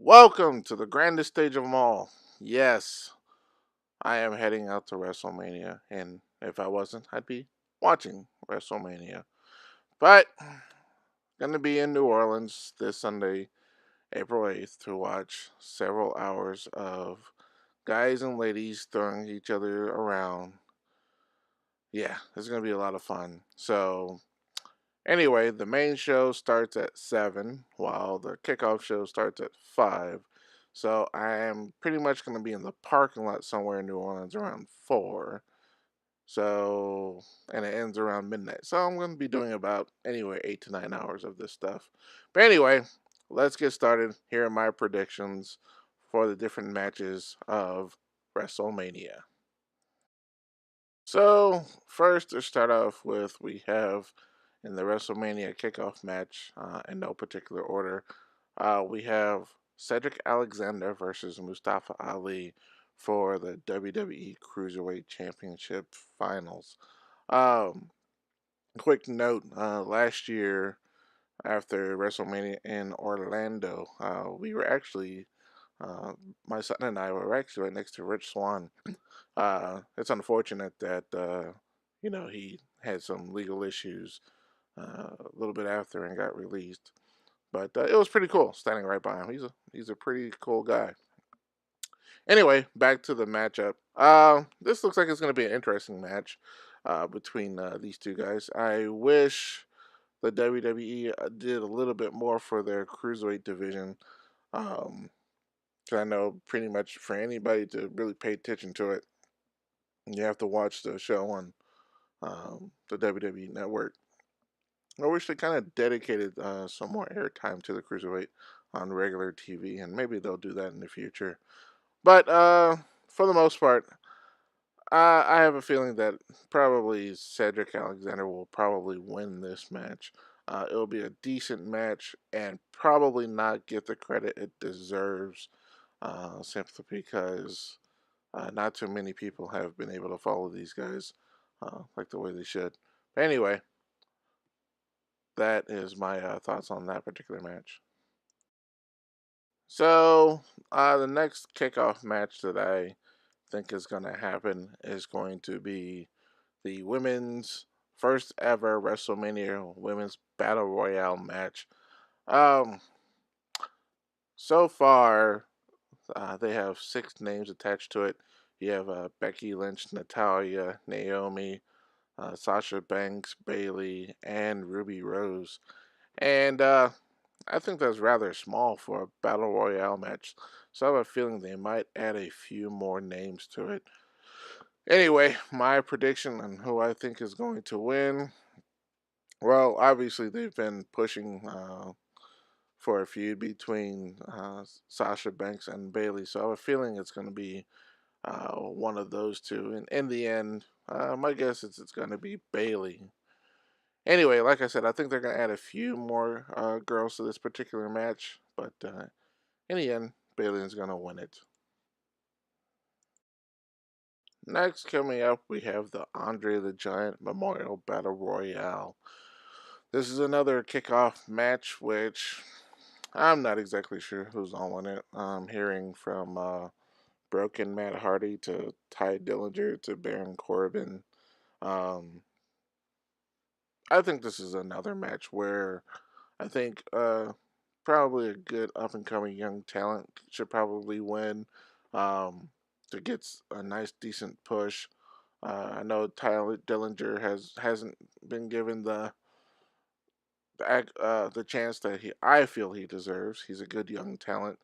Welcome to the grandest stage of them all. Yes, I am heading out to WrestleMania, and if I wasn't, I'd be watching WrestleMania. But gonna be in New Orleans this Sunday, April 8th, to watch several hours of guys and ladies throwing each other around. Yeah, it's gonna be a lot of fun. So anyway, the main show starts at 7, while the kickoff show starts at 5. So I am pretty much going to be in the parking lot somewhere in New Orleans around 4. So, and it ends around midnight. So I'm going to be doing about anywhere 8 to 9 hours of this stuff. But anyway, let's get started. Here are my predictions for the different matches of WrestleMania. So, first to start off with, we have in the WrestleMania kickoff match, in no particular order, we have Cedric Alexander versus Mustafa Ali for the WWE Cruiserweight Championship Finals. Um, quick note: last year after WrestleMania in Orlando, we were actually, uh, my son and I were actually right next to Rich Swann. It's unfortunate that he had some legal issues a little bit after and got released. But it was pretty cool standing right by him. He's a pretty cool guy. Anyway, back to the matchup. This looks like it's going to be an interesting match between these two guys. I wish the WWE did a little bit more for their cruiserweight division. Um, 'Cause I know pretty much for anybody to really pay attention to it, you have to watch the show on the WWE Network. I wish they kind of dedicated some more airtime to the cruiserweight on regular TV, and maybe they'll do that in the future. But for the most part, I have a feeling that probably Cedric Alexander will probably win this match. It'll be a decent match and probably not get the credit it deserves, simply because not too many people have been able to follow these guys like the way they should. But anyway, that is my thoughts on that particular match. So, the next kickoff match that I think is going to happen is going to be the women's first ever WrestleMania Women's Battle Royale match. Um, so far, they have 6 names attached to it. You have Becky Lynch, Natalia, Naomi, Sasha Banks, Bailey, and Ruby Rose. And I think that's rather small for a battle royale match. So I have a feeling they might add a few more names to it. Anyway, my prediction on who I think is going to win. Well, obviously they've been pushing for a feud between Sasha Banks and Bailey, so I have a feeling it's going to be one of those two. And in the end, my guess is it's going to be Bailey. Anyway, like I said, I think they're going to add a few more girls to this particular match, but in the end, Bailey is going to win it. Next, coming up, we have the Andre the Giant Memorial Battle Royale. This is another kickoff match, which I'm not exactly sure who's on it. I'm hearing from Broken Matt Hardy to Ty Dillinger to Baron Corbin. Um, I think this is another match where I think probably a good up and coming young talent should probably win um, to get a nice decent push. I know Tyler Dillinger hasn't been given the chance that I feel he deserves. He's a good young talent,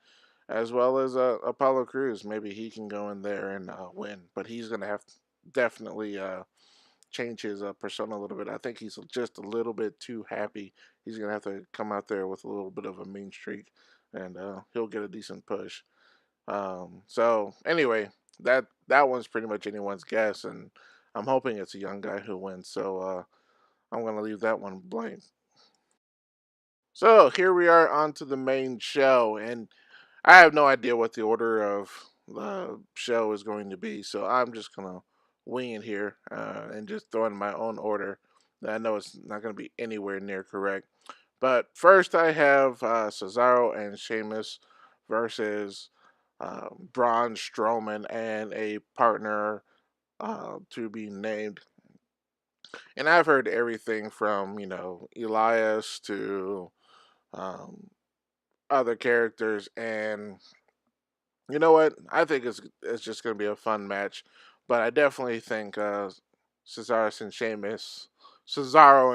as well as Apollo Cruz. Maybe he can go in there and win, but he's gonna have to definitely change his persona a little bit. I think he's just a little bit too happy. He's gonna have to come out there with a little bit of a mean streak, and he'll get a decent push. So anyway, that one's pretty much anyone's guess, and I'm hoping it's a young guy who wins. So I'm gonna leave that one blank. So here we are on to the main show, and I have no idea what the order of the show is going to be, so I'm just gonna wing it here and just throw in my own order. I know it's not going to be anywhere near correct, but first I have Cesaro and Sheamus versus Braun Strowman and a partner to be named. And I've heard everything from, Elias to um, other characters. And you know what? I think it's just going to be a fun match. But I definitely think Cesaro and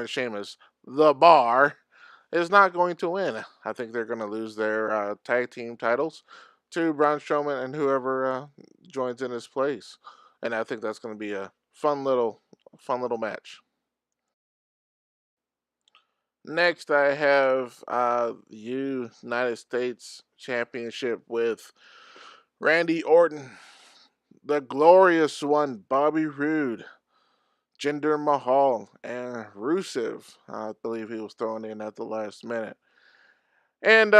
Sheamus, the bar, is not going to win. I think they're going to lose their tag team titles to Braun Strowman and whoever joins in his place. And I think that's going to be a fun little match. Next, I have the United States Championship with Randy Orton, the glorious one, Bobby Roode, Jinder Mahal, and Rusev. I believe he was thrown in at the last minute. And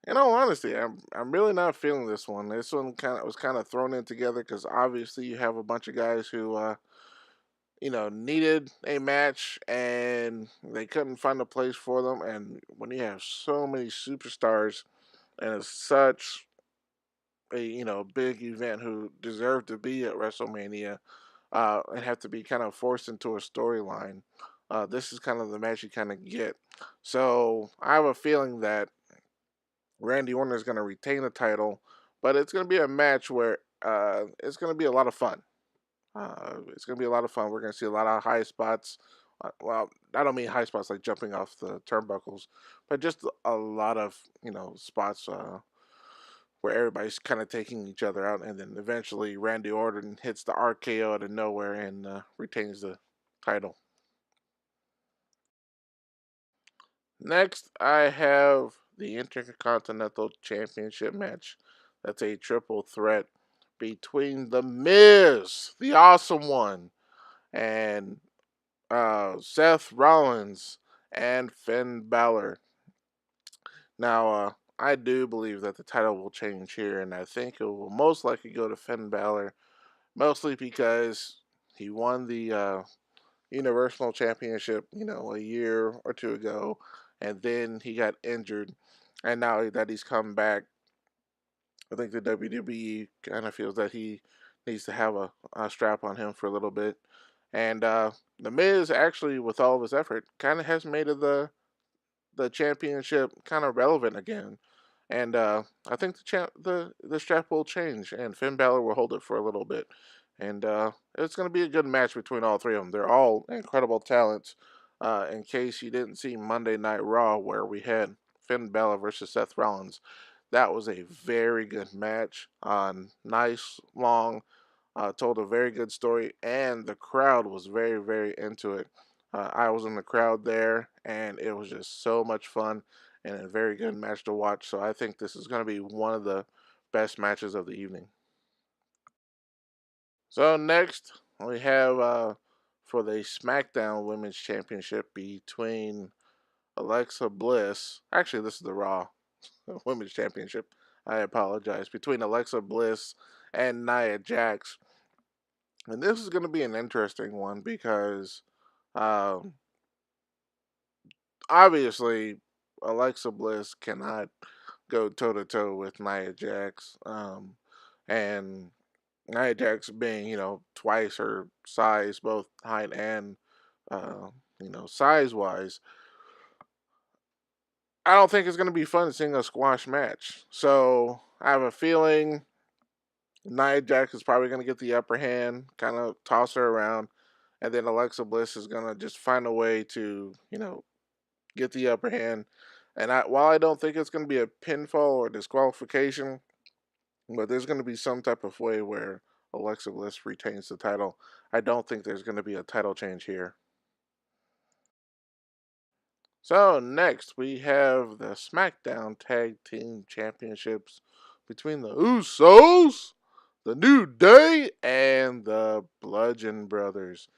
in all honesty, I'm really not feeling this one. This one was kind of thrown in together because obviously you have a bunch of guys who needed a match and they couldn't find a place for them. And when you have so many superstars and it's such a big event who deserve to be at WrestleMania and have to be kind of forced into a storyline, this is kind of the match you kind of get. So I have a feeling that Randy Orton is going to retain the title, but it's going to be a match where it's going to be a lot of fun. It's going to be a lot of fun. We're going to see a lot of high spots. Well, I don't mean high spots like jumping off the turnbuckles, but just a lot of spots where everybody's kind of taking each other out, and then eventually Randy Orton hits the RKO out of nowhere and retains the title. Next, I have the Intercontinental Championship match. That's a triple threat between The Miz, the awesome one, and Seth Rollins and Finn Balor. Now, I do believe that the title will change here, and I think it will most likely go to Finn Balor, mostly because he won the Universal Championship, a year or two ago, and then he got injured, and now that he's come back, I think the WWE kind of feels that he needs to have a strap on him for a little bit, and the Miz actually, with all of his effort, kind of has made it the championship kind of relevant again. And I think the strap will change, and Finn Balor will hold it for a little bit. And it's going to be a good match between all three of them. They're all incredible talents. In case you didn't see Monday Night Raw, where we had Finn Balor versus Seth Rollins, that was a very good match. Nice, long, told a very good story, and the crowd was very, very into it. I was in the crowd there, and it was just so much fun and a very good match to watch. So I think this is going to be one of the best matches of the evening. So next, we have for the SmackDown Women's Championship between Alexa Bliss. Actually, this is the Raw Women's Championship. I apologize. Between Alexa Bliss and Nia Jax. And this is going to be an interesting one because um, obviously Alexa Bliss cannot go toe to toe with Nia Jax. And Nia Jax being, twice her size, both height and, size wise, I don't think it's going to be fun seeing a squash match. So I have a feeling Nia Jax is probably going to get the upper hand, kind of toss her around, and then Alexa Bliss is going to just find a way to, get the upper hand. And while I don't think it's going to be a pinfall or disqualification, but there's going to be some type of way where Alexa Bliss retains the title. I don't think there's going to be a title change here. So next we have the SmackDown Tag Team Championships between the Usos, the New Day, and the Bludgeon Brothers.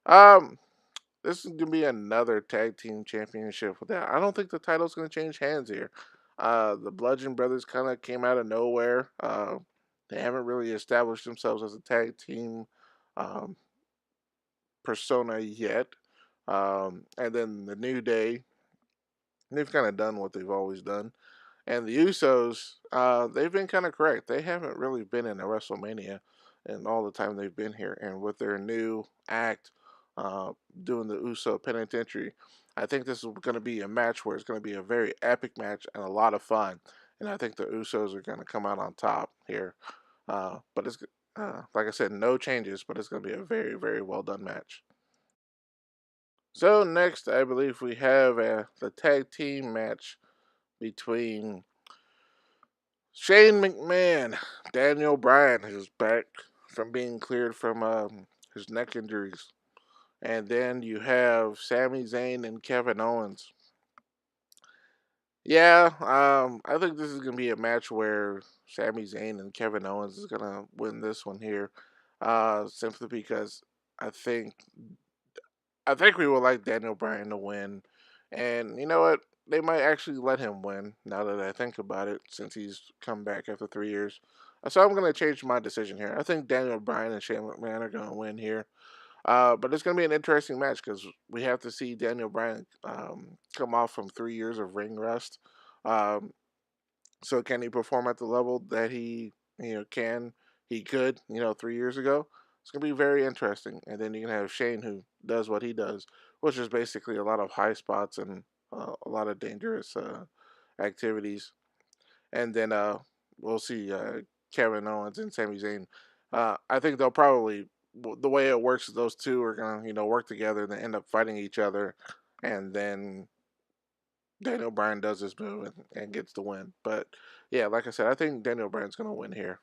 Um, this is gonna be another tag team championship with that. I don't think the title's gonna change hands here. The Bludgeon Brothers kind of came out of nowhere. They haven't really established themselves as a tag team um, persona yet. And then the New Day, they've kind of done what they've always done. And the Usos, they've been kind of correct. They haven't really been in a WrestleMania in all the time they've been here. And with their new act, uh, doing the Uso Penitentiary, I think this is going to be a match where it's going to be a very epic match and a lot of fun. And I think the Usos are going to come out on top here. But it's like I said, no changes, but it's going to be a very, very well done match. So next, I believe we have the tag team match between Shane McMahon, Daniel Bryan, who's back from being cleared from his neck injuries, and then you have Sami Zayn and Kevin Owens. Yeah, I think this is gonna be a match where Sami Zayn and Kevin Owens is gonna win this one here, simply because I think I think we would like Daniel Bryan to win, and you know what? They might actually let him win. Now that I think about it, since he's come back after 3 years, so I'm gonna change my decision here. I think Daniel Bryan and Shane McMahon are gonna win here. But it's going to be an interesting match because we have to see Daniel Bryan come off from 3 years of ring rest. Um, so can he perform at the level that he could 3 years ago? It's going to be very interesting. And then you can have Shane who does what he does, which is basically a lot of high spots and a lot of dangerous activities. And then we'll see Kevin Owens and Sami Zayn. I think they'll probably the way it works is those two are gonna work together and then end up fighting each other, and then Daniel Bryan does his move and gets the win. But yeah, like I said, I think Daniel Bryan's gonna win here.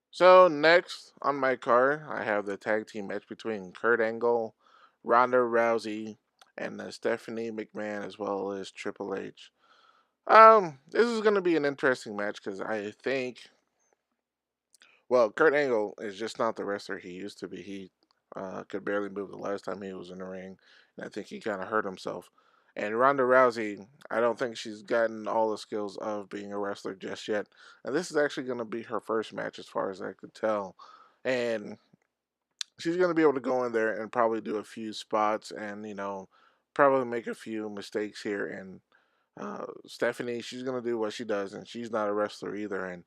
So next on my card, I have the tag team match between Kurt Angle, Ronda Rousey, and Stephanie McMahon as well as Triple H. This is going to be an interesting match because I think, well, Kurt Angle is just not the wrestler he used to be. He could barely move the last time he was in the ring, and I think he kind of hurt himself. And Ronda Rousey, I don't think she's gotten all the skills of being a wrestler just yet. And this is actually going to be her first match, as far as I could tell. And she's going to be able to go in there and probably do a few spots and, probably make a few mistakes here. And Stephanie, she's gonna do what she does, and she's not a wrestler either. And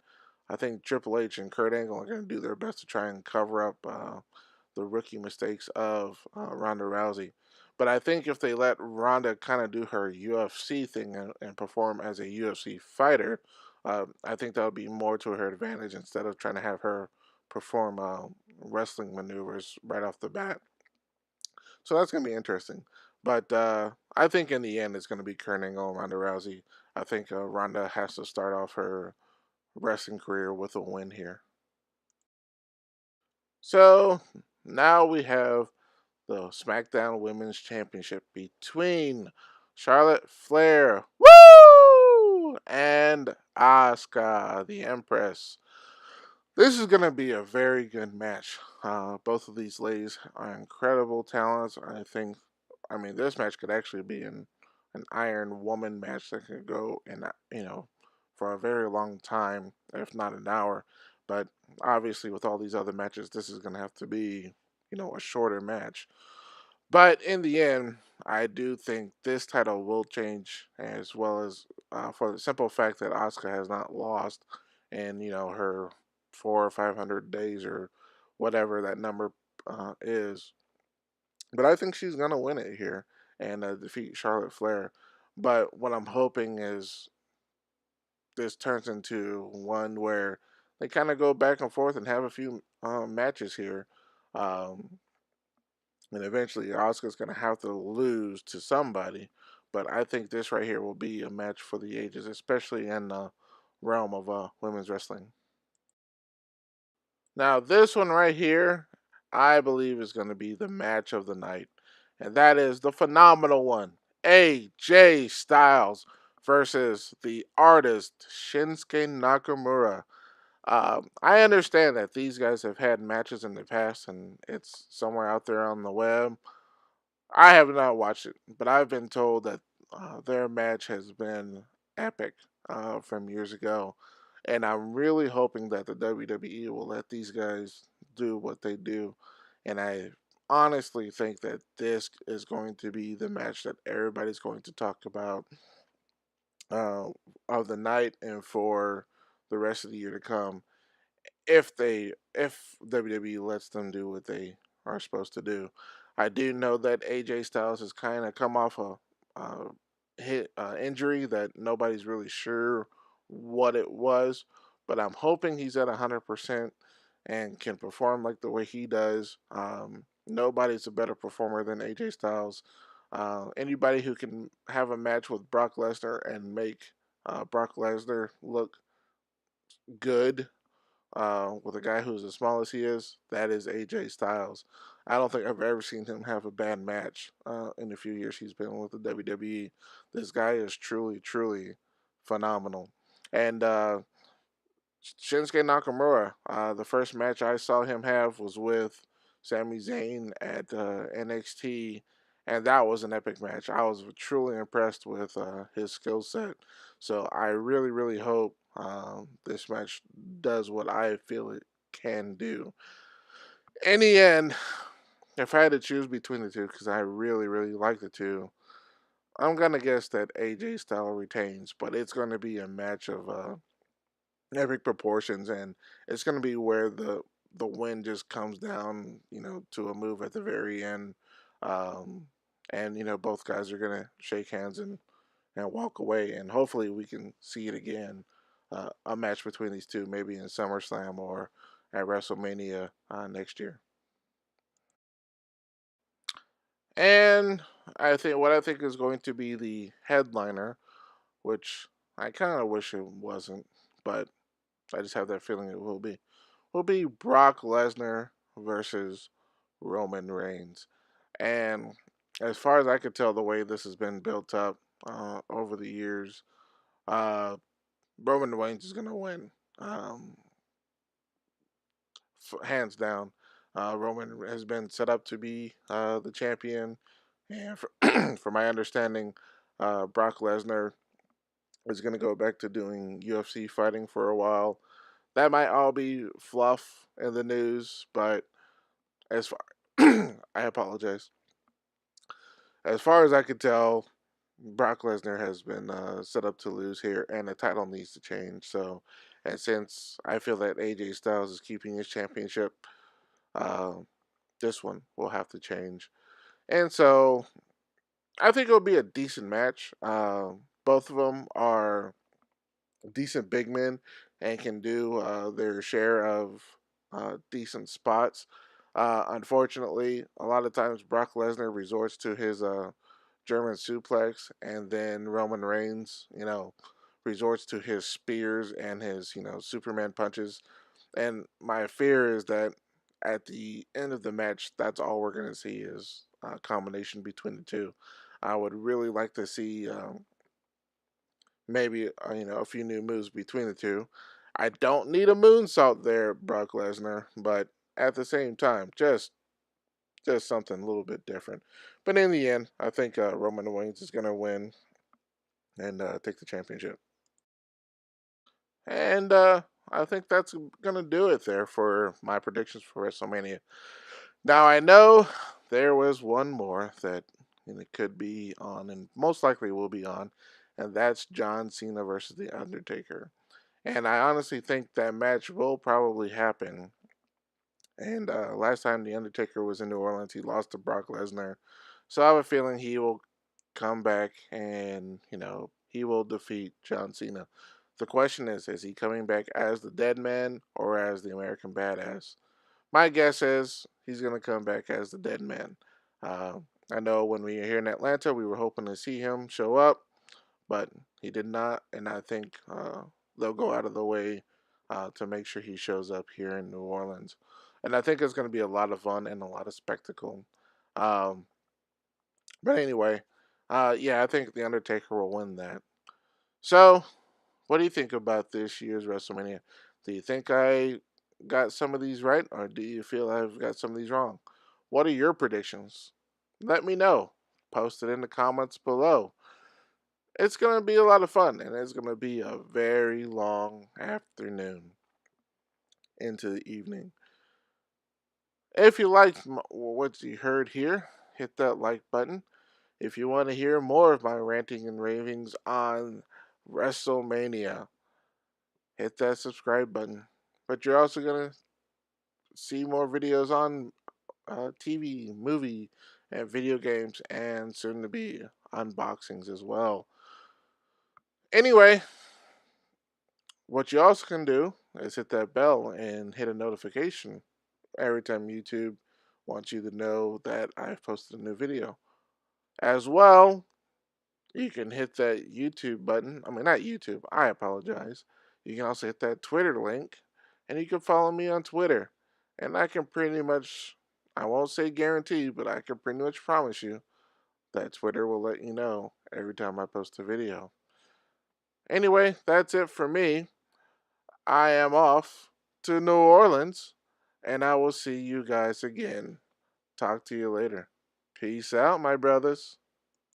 I think Triple H and Kurt Angle are gonna do their best to try and cover up the rookie mistakes of Ronda Rousey. But I think if they let Ronda kind of do her UFC thing and perform as a UFC fighter, I think that would be more to her advantage instead of trying to have her perform wrestling maneuvers right off the bat. So that's going to be interesting. But I think in the end, it's going to be Kurt Angle and Ronda Rousey. I think Ronda has to start off her wrestling career with a win here. So now we have the SmackDown Women's Championship between Charlotte Flair, woo, and Asuka, the Empress. This is going to be a very good match. Both of these ladies are incredible talents. I mean, this match could actually be an Iron Woman match that could go for a very long time, if not an hour. But obviously, with all these other matches, this is going to have to be, a shorter match. But in the end, I do think this title will change, as well as for the simple fact that Asuka has not lost in her 400 or 500 days or whatever that number is. But I think she's gonna win it here and defeat Charlotte Flair. But what I'm hoping is this turns into one where they kind of go back and forth and have a few matches here. Um, and eventually Oscar's going to have to lose to somebody. But I think this right here will be a match for the ages, especially in the realm of women's wrestling. Now, this one right here, I believe is going to be the match of the night. And that is the phenomenal one, AJ Styles versus the artist Shinsuke Nakamura. I understand that these guys have had matches in the past and it's somewhere out there on the web. I have not watched it, but I've been told that their match has been epic from years ago, and I'm really hoping that the WWE will let these guys do what they do, and I honestly think that this is going to be the match that everybody's going to talk about uh, of the night and for the rest of the year to come, if WWE lets them do what they are supposed to do. I do know that AJ Styles has kind of come off a hit injury that nobody's really sure what it was, but I'm hoping he's at 100% and can perform like the way he does. Nobody's a better performer than AJ Styles. Anybody who can have a match with Brock Lesnar and make Brock Lesnar look good with a guy who's as small as he is, that is AJ Styles. I don't think I've ever seen him have a bad match in the few years he's been with the WWE. This guy is truly, truly phenomenal. And Shinsuke Nakamura, the first match I saw him have was with Sami Zayn at NXT, and that was an epic match. I was truly impressed with his skill set. So I really, really hope this match does what I feel it can do. In the end, if I had to choose between the two, because I really, really like the two, I'm gonna guess that AJ Styles retains, but it's gonna be a match of epic proportions, and it's going to be where the win just comes down, to a move at the very end, um, and both guys are going to shake hands and walk away, and hopefully we can see it again, a match between these two, maybe in SummerSlam or at WrestleMania next year. And I think is going to be the headliner, which I kind of wish it wasn't, but I just have that feeling it will be Brock Lesnar versus Roman Reigns. And as far as I could tell, the way this has been built up over the years, uh, Roman Reigns is going to win, hands down. Roman has been set up to be the champion, and from my understanding, Brock Lesnar is going to go back to doing UFC fighting for a while. That might all be fluff in the news, but as far I apologize. As far as I could tell, Brock Lesnar has been set up to lose here, and the title needs to change. So, and since I feel that AJ Styles is keeping his championship, uh, this one will have to change. And so, I think it'll be a decent match. Both of them are decent big men and can do their share of decent spots. Unfortunately, a lot of times Brock Lesnar resorts to his German suplex, and then Roman Reigns, resorts to his spears and his, Superman punches. And my fear is that at the end of the match, that's all we're going to see is a combination between the two. I would really like to see maybe a few new moves between the two. I don't need a moonsault there, Brock Lesnar, but at the same time, just something a little bit different. But in the end, I think Roman Reigns is gonna win and take the championship. And I think that's gonna do it there for my predictions for WrestleMania. Now I know there was one more that it could be on, and most likely will be on, and that's John Cena versus The Undertaker. And I honestly think that match will probably happen. And last time The Undertaker was in New Orleans, he lost to Brock Lesnar. So I have a feeling he will come back and, he will defeat John Cena. The question is he coming back as the dead man or as the American badass? My guess is he's going to come back as the dead man. Uh, I know when we were here in Atlanta, we were hoping to see him show up, but he did not, and I think they'll go out of the way to make sure he shows up here in New Orleans. And I think it's going to be a lot of fun and a lot of spectacle. Um, but anyway, yeah, I think The Undertaker will win that. So, what do you think about this year's WrestleMania? Do you think I got some of these right, or do you feel I've got some of these wrong? What are your predictions? Let me know. Post it in the comments below. It's going to be a lot of fun, and it's going to be a very long afternoon into the evening. If you liked what you heard here, hit that like button. If you want to hear more of my ranting and ravings on Wrestlemania. Hit that subscribe button. But you're also going to see more videos on TV, movie, and video games, and soon to be unboxings as well. Anyway, what you also can do is hit that bell and hit a notification every time YouTube wants you to know that I've posted a new video. As well, you can hit that YouTube button. I mean, not YouTube, I apologize. You can also hit that Twitter link, and you can follow me on Twitter. And I can pretty much, I won't say guarantee, but I can pretty much promise you that Twitter will let you know every time I post a video. Anyway, that's it for me. I am off to New Orleans, and I will see you guys again. Talk to you later. Peace out, my brothers.